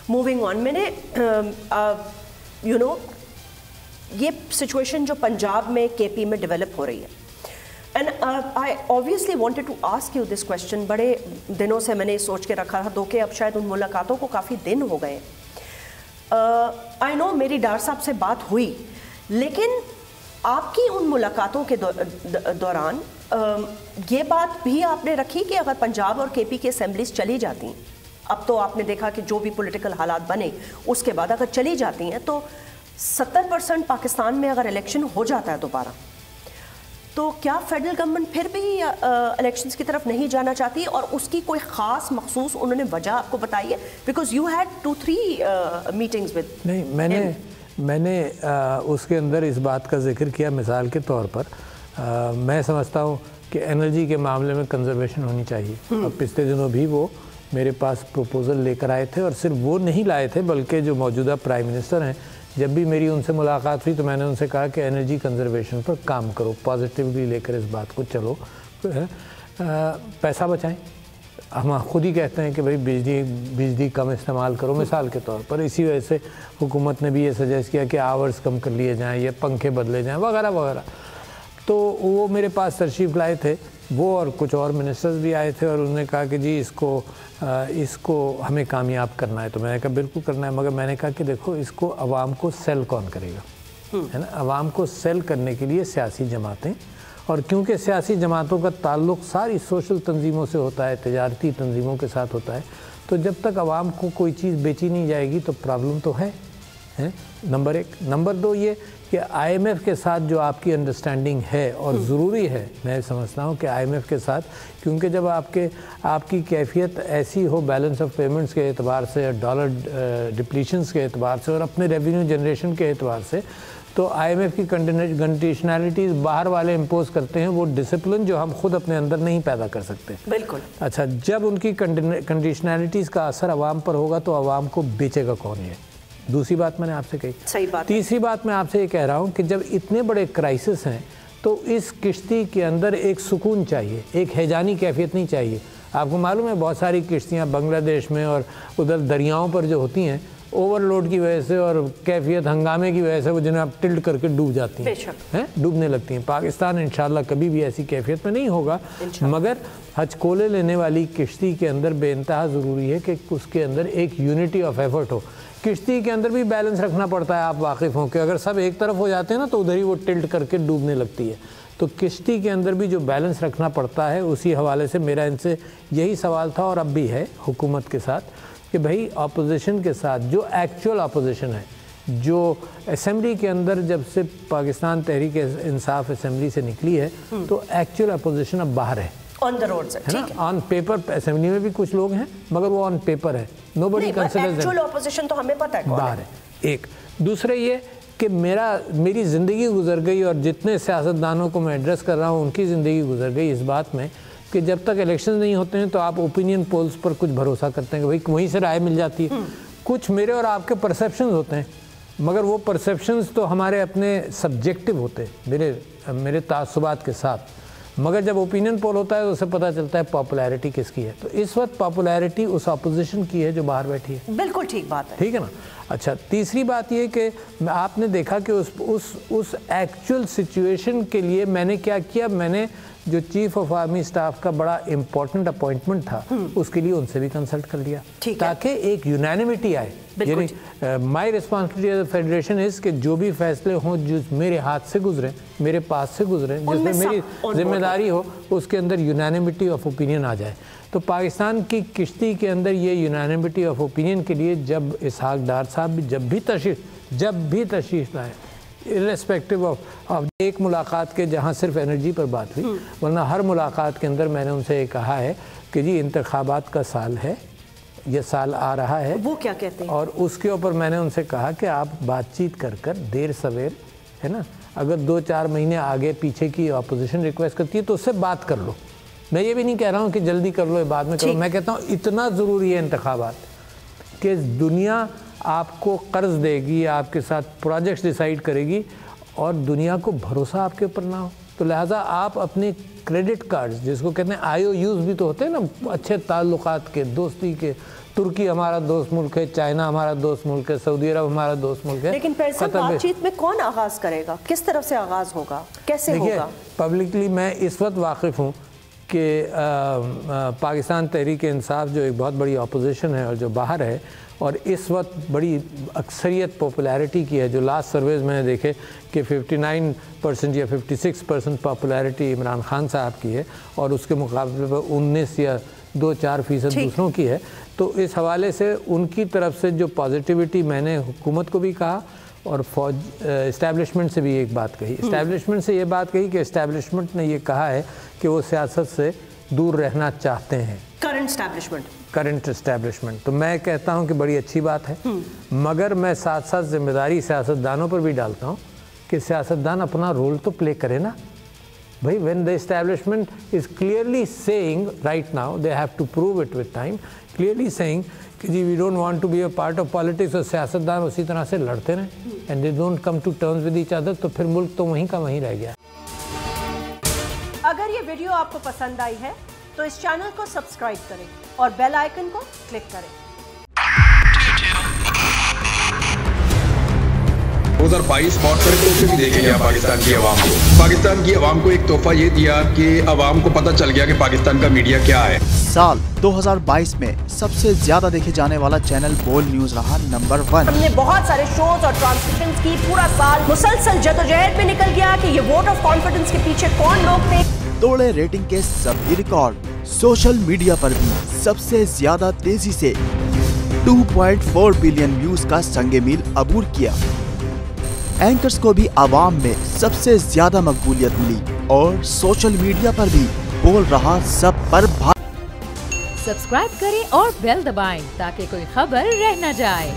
Moving on, मैंने ये situation जो पंजाब में केपी में डेवलप हो रही है, and I obviously wanted to ask you this question. बड़े दिनों से मैंने सोच के रखा था, दो कि अब शायद उन मुलाकातों को काफ़ी दिन हो गए। आई नो मेरी डार साहब से बात हुई, लेकिन आपकी उन मुलाकातों के दौरान ये बात भी आपने रखी कि अगर पंजाब और केपी की असेंबलीज चली जाती हैं, अब तो आपने देखा कि जो भी पॉलिटिकल हालात बने उसके बाद अगर चली जाती हैं तो 70% पाकिस्तान में अगर इलेक्शन हो जाता है दोबारा, तो क्या फेडरल गवर्नमेंट फिर भी इलेक्शंस की तरफ नहीं जाना चाहती? और उसकी कोई ख़ास मखसूस उन्होंने वजह आपको बताई है? Because you had 2-3 meetings with. नहीं, मैंने उसके अंदर इस बात का जिक्र किया मिसाल के तौर पर। मैं समझता हूँ कि एनर्जी के मामले में कंजर्वेशन होनी चाहिए। अब पिछले दिनों भी वो मेरे पास प्रपोज़ल लेकर आए थे, और सिर्फ वो नहीं लाए थे बल्कि जो मौजूदा प्राइम मिनिस्टर हैं, जब भी मेरी उनसे मुलाकात हुई तो मैंने उनसे कहा कि एनर्जी कंजर्वेशन पर काम करो, पॉजिटिवली लेकर इस बात को चलो, पैसा बचाएं। हम खुद ही कहते हैं कि भाई बिजली कम इस्तेमाल करो मिसाल के तौर पर। इसी वजह से हुकूमत ने भी ये सजेस्ट किया कि आवर्स कम कर लिए जाएं या पंखे बदले जाएं वगैरह वगैरह। तो वो मेरे पास तशरीफ़ लाए थे, वो और कुछ और मिनिस्टर्स भी आए थे, और उन्होंने कहा कि जी इसको हमें कामयाब करना है। तो मैंने कहा बिल्कुल करना है, मगर मैंने कहा कि देखो इसको अवाम को सेल कौन करेगा, है ना। अवाम को सेल करने के लिए सियासी जमातें, और क्योंकि सियासी जमातों का ताल्लुक़ सारी सोशल तंजीमों से होता है, तजारती तंजीमों के साथ होता है, तो जब तक अवाम को कोई चीज़ बेची नहीं जाएगी तो प्रॉब्लम तो है। नंबर 1। नंबर 2 ये कि IMF के साथ जो आपकी अंडरस्टैंडिंग है, और ज़रूरी है, मैं समझता हूँ कि IMF के साथ, क्योंकि जब आपकी कैफियत ऐसी हो बैलेंस ऑफ पेमेंट्स के एतबार से, डॉलर डिप्लीशंस के एतबार से, और अपने रेवेन्यू जनरेशन के एतबार से, तो IMF की कंडीशनैलिटीज़ बाहर वाले इम्पोज करते हैं, वो डिसिप्लिन जो हम खुद अपने अंदर नहीं पैदा कर सकते। बिल्कुल। अच्छा, जब उनकी कंडीशनैलिटीज़ का असर अवाम पर होगा तो अवाम को बेचेगा कौन है? दूसरी बात मैंने आपसे कही। सही बात। तीसरी बात मैं आपसे ये कह रहा हूँ कि जब इतने बड़े क्राइसिस हैं तो इस किश्ती के अंदर एक सुकून चाहिए, एक हैजानी कैफियत नहीं चाहिए। आपको मालूम है बहुत सारी किश्तियाँ बांग्लादेश में और उधर दरियाओं पर जो होती हैं, ओवरलोड की वजह से और कैफियत हंगामे की वजह से वो जिन्हें आप टिल्ट करके डूब जाती हैं, डूबने लगती हैं। पाकिस्तान इंशाल्लाह कभी भी ऐसी कैफियत में नहीं होगा, मगर हजकोले लेने वाली किश्ती के अंदर बेइंतहा ज़रूरी है कि उसके अंदर एक यूनिटी ऑफ एफर्ट हो। किश्ती के अंदर भी बैलेंस रखना पड़ता है, आप वाकिफ़ हों कि अगर सब एक तरफ हो जाते हैं ना तो उधर ही वो टिल्ट करके डूबने लगती है। तो किश्ती के अंदर भी जो बैलेंस रखना पड़ता है, उसी हवाले से मेरा इनसे यही सवाल था, और अब भी है हुकूमत के साथ, कि भाई अपोजिशन के साथ जो एक्चुअल अपोजिशन है, जो असेंबली के अंदर जब से पाकिस्तान तहरीक इंसाफ असेंबली से निकली है, तो एक्चुअल अपोजिशन अब बाहर है, ऑन द रोड है ना। ऑन पेपर असेंबली में भी कुछ लोग हैं, मगर वो ऑन पेपर है, नोबडी कंसीडर्स एक्चुअल ऑपोजिशन तो हमें पता है कौन बाहर है। एक दूसरे ये कि मेरी ज़िंदगी गुजर गई, और जितने सियासतदानों को मैं एड्रेस कर रहा हूँ उनकी ज़िंदगी गुजर गई इस बात में कि जब तक इलेक्शन नहीं होते हैं तो आप ओपिनियन पोल्स पर कुछ भरोसा करते हैं कि भाई वहीं से राय मिल जाती है। कुछ मेरे और आपके परसेप्शंस होते हैं, मगर वो परसेप्शंस तो हमारे अपने सब्जेक्टिव होते हैं, मेरे तासुबात के साथ। मगर जब ओपिनियन पोल होता है तो उससे पता चलता है पॉपुलैरिटी किसकी है। तो इस वक्त पॉपुलैरिटी उस अपोजिशन की है जो बाहर बैठी है। बिल्कुल ठीक बात है, ठीक है ना। अच्छा, तीसरी बात ये कि आपने देखा कि उस एक्चुअल सिचुएशन के लिए मैंने क्या किया, मैंने जो चीफ ऑफ आर्मी स्टाफ का बड़ा इंपॉर्टेंट अपॉइंटमेंट था उसके लिए उनसे भी कंसल्ट कर लिया, ताकि एक यूनैनिमिटी आए। यानी my responsibility as a federation is कि जो भी फैसले हों जो मेरे हाथ से गुजरे, मेरे पास से गुजरे, जिसमें मेरी जिम्मेदारी हो, उसके अंदर यूनैनिमिटी ऑफ ओपिनियन आ जाए। तो पाकिस्तान की किश्ती के अंदर ये यूनैनिमिटी ऑफ ओपिनियन के लिए जब इसहाक डार साहब जब भी तशरीफ लाए, इर्रेस्पेक्टिव ऑफ एक मुलाकात के जहाँ सिर्फ एनर्जी पर बात हुई, वरना हर मुलाकात के अंदर मैंने उनसे ये कहा है कि जी इंतखाबात का साल है, ये साल आ रहा है, वो क्या कहते हैं, और उसके ऊपर मैंने उनसे कहा कि आप बातचीत कर देर सवेर, है ना, अगर 2-4 महीने आगे पीछे की अपोजिशन रिक्वेस्ट करती है तो उससे बात कर लो। मैं ये भी नहीं कह रहा हूँ कि जल्दी कर लो, बाद में करो। मैं कहता हूँ इतना ज़रूरी है इंतखाबात कि दुनिया आपको कर्ज देगी, आपके साथ प्रोजेक्ट्स डिसाइड करेगी, और दुनिया को भरोसा आपके ऊपर ना हो। तो लिहाजा आप अपने क्रेडिट कार्ड्स, जिसको कहते हैं IOUs भी तो होते हैं ना, अच्छे ताल्लुकात के, दोस्ती के, तुर्की हमारा दोस्त मुल्क है, चाइना हमारा दोस्त मुल्क है, सऊदी अरब हमारा दोस्त मुल्क है। लेकिन बातचीत में कौन आगाज़ करेगा, किस तरफ से आगाज़ होगा, कैसे होगा? पब्लिकली मैं इस वक्त वाकिफ़ हूँ कि पाकिस्तान तहरीक इंसाफ जो एक बहुत बड़ी अपोजिशन है और जो बाहर है, और इस वक्त बड़ी अक्सरियत पॉपुलैरिटी की है, जो लास्ट सर्वेज मैंने देखे कि 59% या 56% पॉपुलैरिटी इमरान खान साहब की है और उसके मुकाबले पर 19 या 2-4% दूसरों की है। तो इस हवाले से उनकी तरफ से जो पॉजिटिविटी, मैंने हुकूमत को भी कहा और फौज इस्टेब्लिशमेंट से भी एक बात कही, इस्टेब्लिशमेंट से ये बात कही कि इस्टेब्लिशमेंट ने ये कहा है कि वो सियासत से दूर रहना चाहते हैं, करंट इस्टेब्लिशमेंट। तो मैं कहता हूं कि बड़ी अच्छी बात है, मगर मैं साथ साथ जिम्मेदारी सियासतदानों पर भी डालता हूं कि सियासतदान अपना रोल तो प्ले करे ना भाई। When the establishment is clearly saying right now, they have to prove it with time, clearly saying कि जी we don't want to be a part of politics, और सियासतदान उसी तरह से लड़ते रहें and they don't come to terms with each other, तो फिर मुल्क तो वहीं का वहीं रह गया। अगर ये वीडियो आपको पसंद आई है तो इस चैनल को सब्सक्राइब करें और बेल आइकन को क्लिक करें। 2022 बहुत सारे तोहफे भी देखे गया पाकिस्तान की आवाम को। पाकिस्तान की आवाम को एक तोहफा ये दिया कि आवाम को पता चल गया कि पाकिस्तान का मीडिया क्या है। साल 2022 में सबसे ज्यादा देखे जाने वाला चैनल बोल न्यूज रहा नंबर 1। हमने बहुत सारे शोज और ट्रांसमिशंस की, पूरा साल मुसलसल जदोजहद में निकल गया कि ये वोट ऑफ कॉन्फिडेंस के पीछे कौन लोग थे। तोड़े रेटिंग के सभी रिकॉर्ड। सोशल मीडिया पर भी सबसे ज्यादा तेजी से 2.4 बिलियन व्यूज का संगे मील अबूर किया। एंकर्स को भी आवाम में सबसे ज्यादा मकबूलियत मिली और सोशल मीडिया पर भी बोल रहा सब पर सब्सक्राइब करें और बेल दबाएं ताकि कोई खबर रह न जाए।